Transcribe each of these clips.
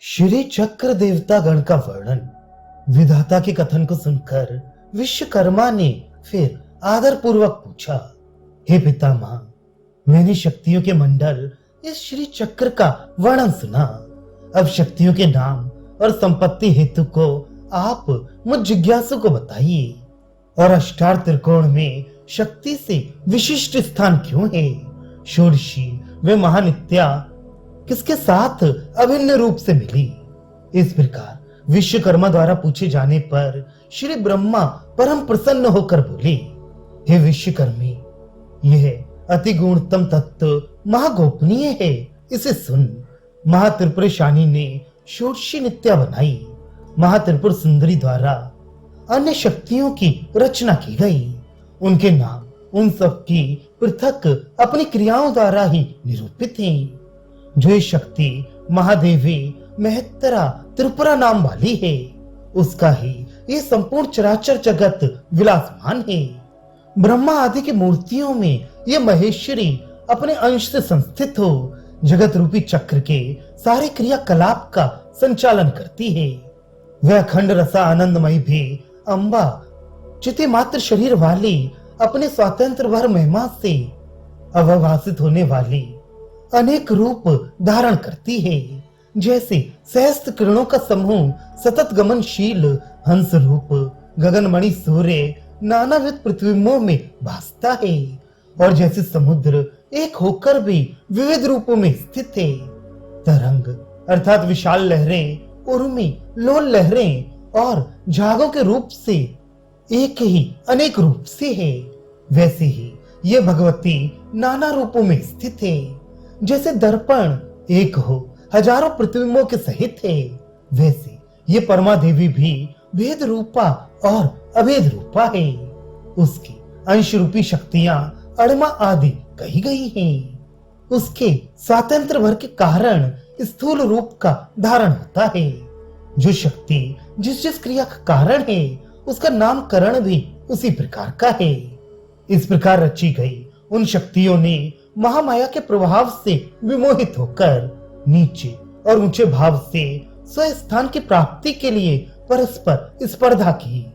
श्री चक्र देवता गण का वर्णन। विधाता के कथन को सुनकर विश्वकर्मा ने फिर आदर पूर्वक पूछा, हे पितामह, मैंने शक्तियों के मंडल इस श्री चक्र का वर्णन सुना। अब शक्तियों के नाम और संपत्ति हेतु को आप मुझ जिज्ञासु को बताइए। और अष्टार त्रिकोण में शक्ति से विशिष्ट स्थान क्यों है? षोडशी व महानित्या किसके साथ अभिन्न रूप से मिली? इस प्रकार विश्वकर्मा द्वारा पूछे जाने पर श्री ब्रह्मा परम प्रसन्न होकर बोले, हे विश्वकर्मी, यह अति गुणतम तत्व महागोपनीय है, इसे सुन। महात्रिपुरेशानी ने षोडशी नित्या बनाई। महात्रिपुर सुंदरी द्वारा अन्य शक्तियों की रचना की गई। उनके नाम उन सब की पृथक अपनी क्रियाओं द्वारा ही निरूपित हैं। जो ये शक्ति महादेवी महत्तरा त्रिपुरा नाम वाली है, उसका ही ये संपूर्ण चराचर जगत विलासमान है। ब्रह्मा आदि की मूर्तियों में ये महेश्वरी अपने अंश से संस्थित हो जगत रूपी चक्र के सारे क्रियाकलाप का संचालन करती है। वह अखंड रसा आनंदमयी भी अम्बा चिति मात्र शरीर वाली अपने स्वातंत्र भर महिमा से अवभासित होने वाली अनेक रूप धारण करती है। जैसे सहस्त्र किरणों का समूह सतत गमनशील हंस रूप गगनमणि सूर्य नानाविध पृथ्वीमों में भासता है, और जैसे समुद्र एक होकर भी विविध रूपों में स्थित है। तरंग अर्थात विशाल लहरें, उर्मी लोल लहरें और झागों के रूप से एक ही अनेक रूप से है, वैसे ही ये भगवती नाना रूपों में स्थित है। जैसे दर्पण एक हो हजारों प्रतिबिंबों के सहित है, वैसे ये परमा देवी भी भेद रूपा और अभेद रूपा है। उसकी अंश रूपी शक्तियां अड़मा आदि कही गई हैं। उसके स्वातंत्र भर के कारण स्थूल रूप का धारण होता है। जो शक्ति जिस जिस क्रिया का कारण है, उसका नामकरण भी उसी प्रकार का है। इस प्रकार रची गई उन शक्तियों ने महामाया के प्रभाव से विमोहित होकर नीचे और ऊंचे भाव से स्वस्थान की प्राप्ति के लिए परस्पर स्पर्धा की।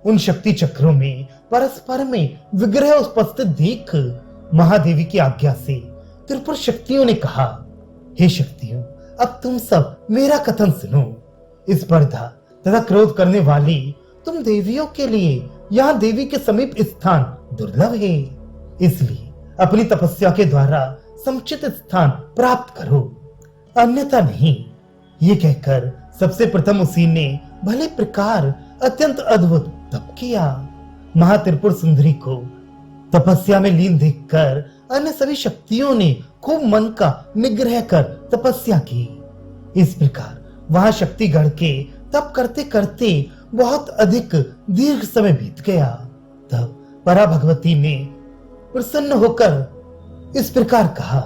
उन शक्ति चक्रों में परस्पर में विग्रह उपस्थित देख महादेवी की आज्ञा से त्रिपुर शक्तियों ने कहा, हे शक्तियों, अब तुम सब मेरा कथन सुनो। स्पर्धा तथा क्रोध करने वाली तुम देवियों के लिए यहाँ देवी के समीप स्थान दुर्लभ है, इसलिए अपनी तपस्या के द्वारा समुचित स्थान प्राप्त करो, अन्यथा नहीं। ये कहकर सबसे प्रथम उसी ने भले प्रकार अत्यंत अद्भुत तप किया। महात्रिपुर सुंदरी को तपस्या में लीन देखकर अन्य सभी शक्तियों ने खूब मन का निग्रह कर तपस्या की। इस प्रकार वहां शक्तिगढ़ के तप करते करते बहुत अधिक दीर्घ समय बीत गया। तब परा भगवती ने प्रसन्न होकर इस प्रकार कहा,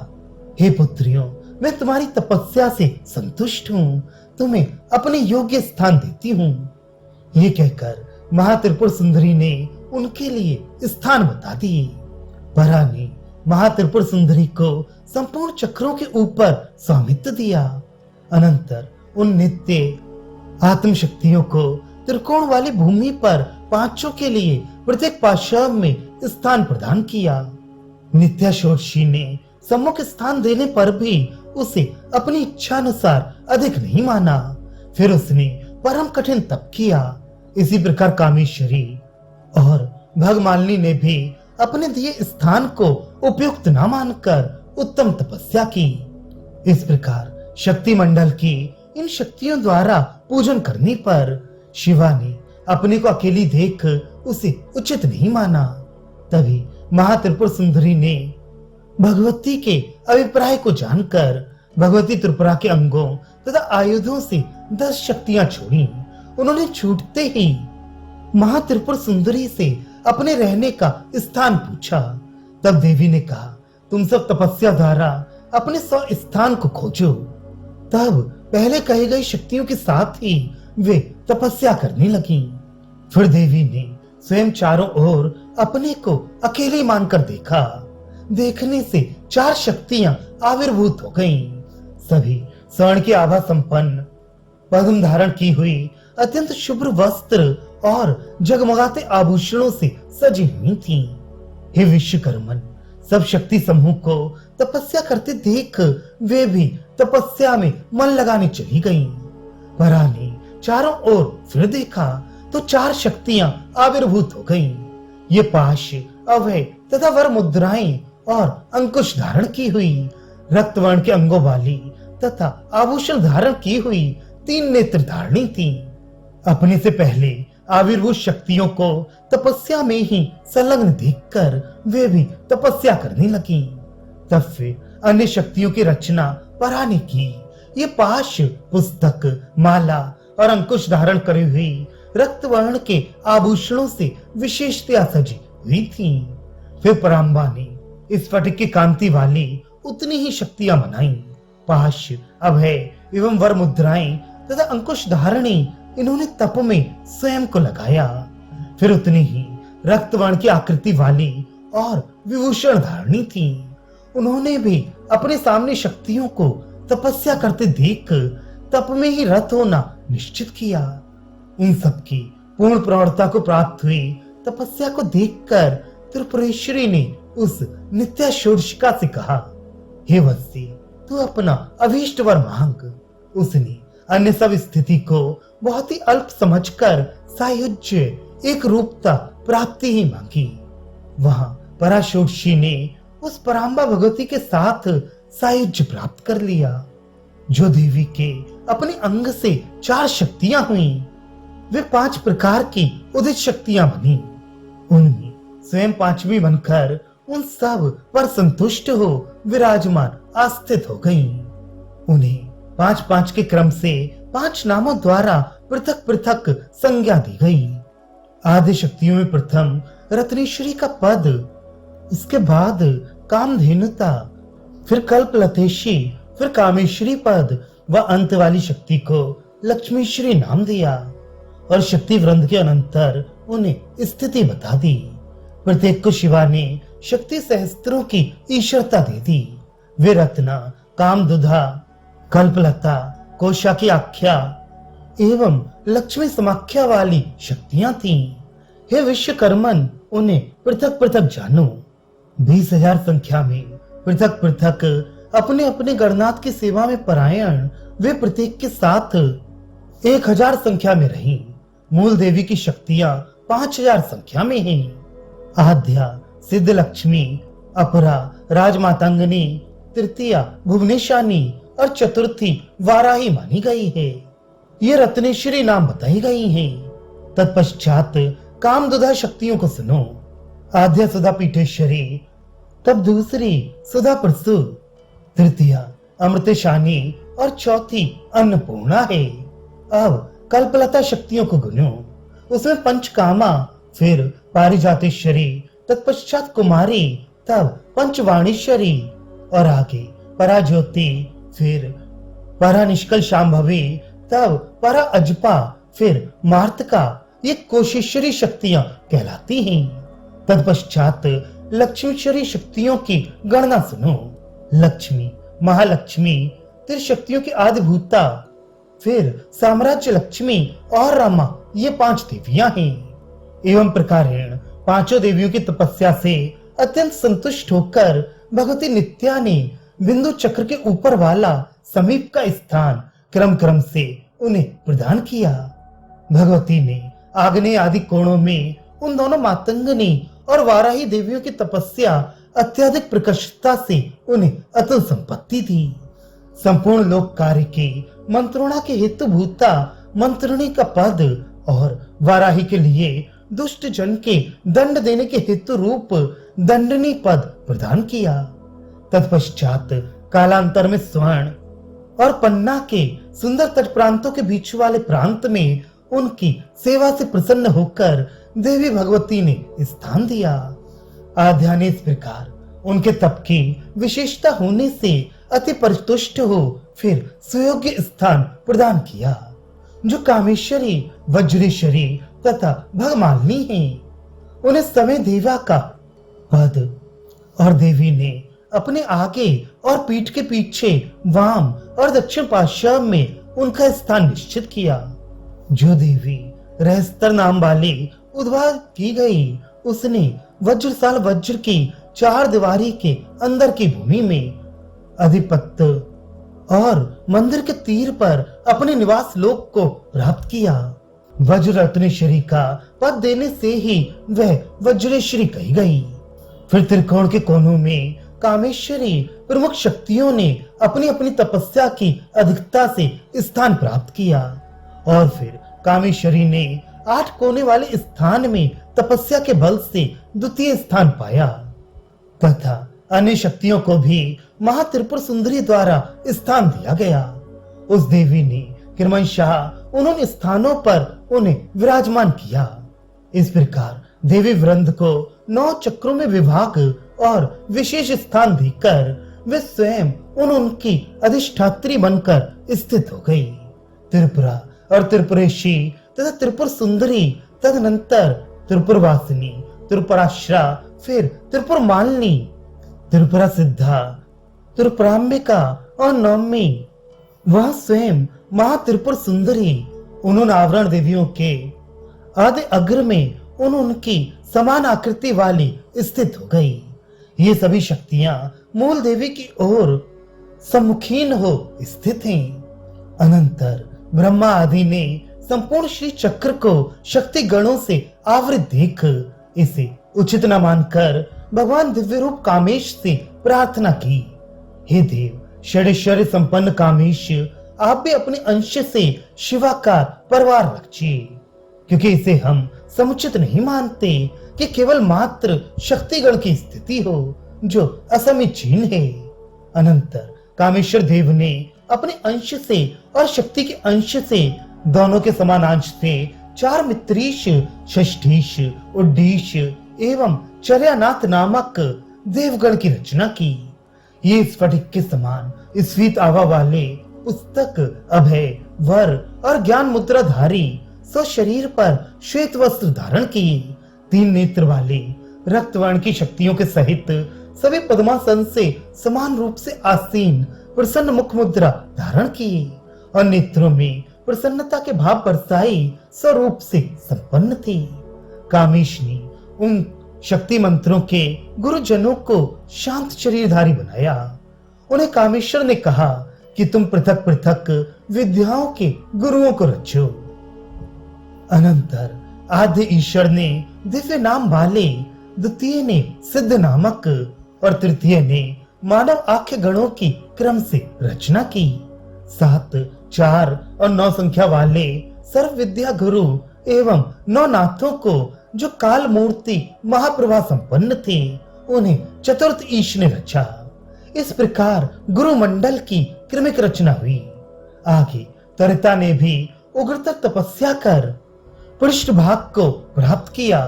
हे पुत्रियों, मैं तुम्हारी तपस्या से संतुष्ट हूँ, तुम्हें अपने योग्य स्थान देती हूँ। ये कहकर महात्रिपुर सुंदरी ने उनके लिए स्थान बता दिए। परा ने महात्रिपुर सुंदरी को संपूर्ण चक्रों के ऊपर स्वामित्व दिया। अनंतर उन नित्य आत्म शक्तियों को त्रिकोण वाली भूमि पर पांचों के लिए प्रत्येक पार्श्व में स्थान प्रदान किया। नित्या षोडशी ने सम्मुख स्थान देने पर भी उसे अपनी इच्छा अनुसार अधिक नहीं माना। फिर उसने परम कठिन तप किया। इसी प्रकार कामेश्वरी और भगमालिनी ने भी अपने दिए स्थान को उपयुक्त न मानकर उत्तम तपस्या की। इस प्रकार शक्ति मंडल की इन शक्तियों द्वारा पूजन करने पर शिवा ने अपने को अकेली देख उसे उचित नहीं माना। तभी महात्रिपुर सुंदरी ने भगवती के अभिप्राय को जानकर भगवती त्रिपुरा के अंगों तथा आयुधों से 10 शक्तियां छोड़ी। उन्होंने छूटते ही महात्रिपुर सुंदरी से अपने रहने का स्थान पूछा। तब देवी ने कहा, तुम सब तपस्या द्वारा अपने स्थान को खोजो। तब पहले कही गई शक्तियों के साथ ही वे तपस्या करने लगी। फिर देवी ने स्वयं चारों ओर अपने को अकेली मानकर देखा। देखने से 4 शक्तियां आविर्भूत हो गईं। सभी स्वर्ण की आभा संपन्न पद्म धारण की हुई अत्यंत शुभ्र वस्त्र और जगमगाते आभूषणों से सजी हुई थी। हे विश्वकर्मन, सब शक्ति समूह को तपस्या करते देख वे भी तपस्या में मन लगाने चली गईं। परा ने चारों ओर फिर देखा तो 4 शक्तियां आविर्भूत हो गईं। ये पाश, अभय तथा वर मुद्राएं और अंकुश धारण की हुई, रक्तवर्ण के अंगों वाली तथा आभूषण धारण की हुई 3 नेत्र धारणी थी। अपने से पहले आविर्भूत शक्तियों को तपस्या में ही संलग्न देखकर वे भी तपस्या करने लगी। तब फिर अन्य शक्तियों की रचना परा ने की। ये पाश, पुस्तक, माला और अंकुश धारण करी हुई रक्तवर्ण के आभूषणों से विशेषतया सजी हुई थी। फिर पराम्बा ने स्फटिक की कांति वाली उतनी ही शक्तियां बनाई। पाश, अभय एवं वर मुद्राएं तथा अंकुश धारणी इन्होंने तप में स्वयं को लगाया। फिर उतनी ही रक्तवर्ण की आकृति वाली और विभूषण धारणी थी। उन्होंने भी अपने सामने शक्तियों को तपस्या करते देख तप में ही रत होना निश्चित किया। उन सबकी पूर्ण प्रौढ़ता को प्राप्त हुई तपस्या को देखकर त्रिपुरेश्वरी ने उस नित्या षोडशिका से कहा, हे वत्सी, तू अपना अभीष्ट वर मांग। उसने अन्य सब स्थिति को बहुत ही अल्प समझकर सायुज्य एक रूपता प्राप्ति ही मांगी। वहां पराशोडशी ने उस पराम्बा भगवती के साथ सायुज्य प्राप्त कर लिया। जो देवी के अपने अंग से 4 शक्तियां हुई, वे 5 प्रकार की उदित शक्तियां बनी। उनमें स्वयं 5वीं बनकर उन सब पर संतुष्ट हो विराजमान आस्थित हो गईं। उन्हें 5-5 के क्रम से 5 नामों द्वारा पृथक पृथक संज्ञा दी गई। आदि शक्तियों में प्रथम रत्नेश्वरी का पद, उसके बाद कामधेनुता, फिर कल्पलतेशी, फिर कामेश्वरी पद व अंत वाली शक्ति को लक्ष्मीश्वरी नाम दिया और शक्ति वृंद के अनंतर उन्हें स्थिति बता दी। प्रत्येक को शिवा ने शक्ति सहस्त्रों की ईश्वरता दे दी। वे रत्ना, कामदुधा, कल्पलता, कोशा की आख्या एवं लक्ष्मी समाख्या वाली शक्तियां थीं। हे विश्वकर्मन, उन्हें पृथक पृथक जानो। 20,000 संख्या में पृथक पृथक अपने अपने गणनाथ की सेवा में परायण वे प्रत्येक के साथ 1,000 संख्या में रहीं। मूल देवी की शक्तियां 5,000 संख्या में हैं। आद्या सिद्ध लक्ष्मी, अपरा राजमातांगनी, तृतीया भुवनेशानी और चतुर्थी वाराही मानी गई है। ये रत्नेश्वरी नाम बताई गई हैं। तत्पश्चात कामदुधा शक्तियों को सुनो। आद्या सुधा पीठेश्वरी, तब दूसरी सुधा प्रसु, तृतीया अमृतेशानी और चौथी अन्नपूर्णा है। अब कल्पलता शक्तियों को गुनो। उसमें पंचकामा, फिर पारिजातेश्वरी, तत्पश्चात कुमारी, तब पंचवाणीश्वरी और आगे पराज्योति, फिर परा निष्कल शांभवी, तब परा अजपा, फिर मार्तका। ये कोशेश्वरी शक्तियां कहलाती हैं। तत्पश्चात लक्ष्मीश्वरी शक्तियों की गणना सुनो। लक्ष्मी, महालक्ष्मी, त्रिशक्तियों की आदिभूता, फिर साम्राज्य लक्ष्मी और रमा, ये 5 देवियां हैं। एवं प्रकारेण 5 देवियों की तपस्या से अत्यंत संतुष्ट होकर भगवती नित्या ने बिंदु चक्र के ऊपर वाला समीप का स्थान क्रम क्रम से उन्हें प्रदान किया। भगवती ने आग्नेय आदि कोणों में उन दोनों मातंगनी और वाराही देवियों की तपस्या अत्यधिक प्रकर्षता से उन्हें अतुल संपत्ति दी। संपूर्ण लोक कार्य के मंत्रणा के हेतु भूता मंत्रणी का पद और वाराही के लिए दुष्ट जन के दंड देने के हेतु रूप दंडनी पद प्रदान किया। तत्पश्चात कालांतर में स्वर्ण और पन्ना के सुंदर तट प्रांतों के बीच वाले प्रांत में उनकी सेवा से प्रसन्न होकर देवी भगवती ने स्थान दिया। आद्या ने इस प्रकार उनके तप की विशेषता होने से अति परितुष्ट हो फिर सुयोग्य स्थान प्रदान किया, जो कामेश्वरी, वज्रेश्वरी तथा भगमालिनी हैं। उन्हें समय देवा का पद और देवी ने अपने आगे और पीठ के पीछे वाम और दक्षिण पार्श्व में उनका स्थान निश्चित किया। जो देवी रहस्तर नाम वाली उद्भव की गई, उसने वज्रसाल वज्र की 4 दीवारी के अंदर की भूमि में अधिपत्य और मंदिर के तीर पर अपने निवास लोक को प्राप्त किया। वज्र रत्नेश्वरी का पद देने से ही वह वज्रेश्वरी कही गई। फिर त्रिकोण के कोनों में कामेश्वरी प्रमुख शक्तियों ने अपनी अपनी तपस्या की अधिकता से स्थान प्राप्त किया और फिर कामेश्वरी ने 8 कोने वाले स्थान में तपस्या के बल से द्वितीय स्थान पाया तथा अन्य शक्तियों को भी महात्रिपुर सुंदरी द्वारा स्थान दिया गया। उस देवी ने क्रमशः उन्होंने स्थानों पर उन्हें विराजमान किया। इस प्रकार देवी वृंद को 9 चक्रों में विभाग और विशेष स्थान देकर वे स्वयं उनकी अधिष्ठात्री बनकर स्थित हो गई। त्रिपुरा और त्रिपुरेशी तथा त्रिपुर सुंदरी, तदनंतर त्रिपुरवासिनी, त्रिपुराश्रा, फिर त्रिपुर मालिनी, त्रिपुरा सिद्धा, त्रिपुरांबिका और नवमी वह स्वयं महात्रिपुर सुंदरी उन्होंने आवरण देवियों के आदि अग्र में उनकी समान आकृति वाली स्थित हो गई। ये सभी शक्तियां मूल देवी की ओर सम्मुखीन हो स्थित हैं। अनंतर ब्रह्मा आदि ने संपूर्ण श्री चक्र को शक्ति गणों से आवृत देख इसे उचित न मानकर भगवान दिव्य रूप कामेश से प्रार्थना की, हे देव षडेश्वरी संपन्न कामेश, आप भी अपने अंश से शिवाकार परवार रखिए, क्योंकि इसे हम समुचित नहीं मानते कि केवल मात्र शक्तिगण की स्थिति हो जो असमीचीन है। अनंतर कामेश्वर देव ने अपने अंश से और शक्ति के अंश से दोनों के समान अंश से 4 मित्रीश, षष्ठीश, उड्डीश एवं चर्यानाथ नामक देवगण की रचना की। ये स्फटिक के समान स्फीत आवा वाले पुस्तक, अभय, वर और ज्ञान मुद्राधारी, शरीर पर श्वेत वस्त्र धारण किए, 3 नेत्र वाले रक्तवर्ण की शक्तियों के सहित सभी पद्मासन से समान रूप से आसीन प्रसन्न मुख मुद्रा धारण किए और नेत्रों में प्रसन्नता के भाव बरसाई स्वरूप से संपन्न थी। कामेश ने उन शक्ति मंत्रों के गुरुजनों को शांत शरीरधारी बनाया। उन्हें कामेश्वर ने कहा कि तुम पृथक पृथक विद्याओं के गुरुओं को रचो। अनंतर आद्य ईश्वर ने दिव्य नाम वाले, द्वितीय ने सिद्ध नामक और तृतीय ने मानव आख्य गणों की क्रम से रचना की। 7, 4 और 9 संख्या वाले सर्व विद्या गुरु एवं 9 नाथों को जो काल मूर्ति महाप्रभा संपन्न थे, उन्हें चतुर्थ ईश ने रचा। इस प्रकार गुरु मंडल की क्रमिक रचना हुई। आगे त्वरिता ने भी उग्रतर तपस्या कर पृष्ठभाग को प्राप्त किया।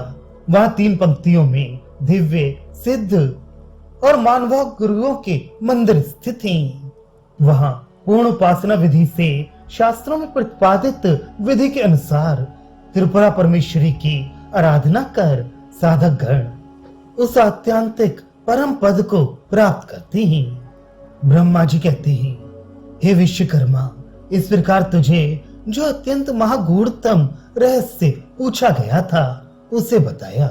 वहां 3 पंक्तियों में दिव्य, सिद्ध और मानव गुरुओं के मंदिर स्थित हैं। वहां पूर्ण उपासना विधि से शास्त्रों में प्रतिपादित विधि के अनुसार त्रिपुरा परमेश्वरी की आराधना कर साधक गण उस आत्यांतिक परम पद को प्राप्त करते हैं। ब्रह्मा जी कहते हैं, हे विश्वकर्मा, इस प्रकार तुझे जो अत्यंत महागूढ़तम रहस्य पूछा गया था उसे बताया।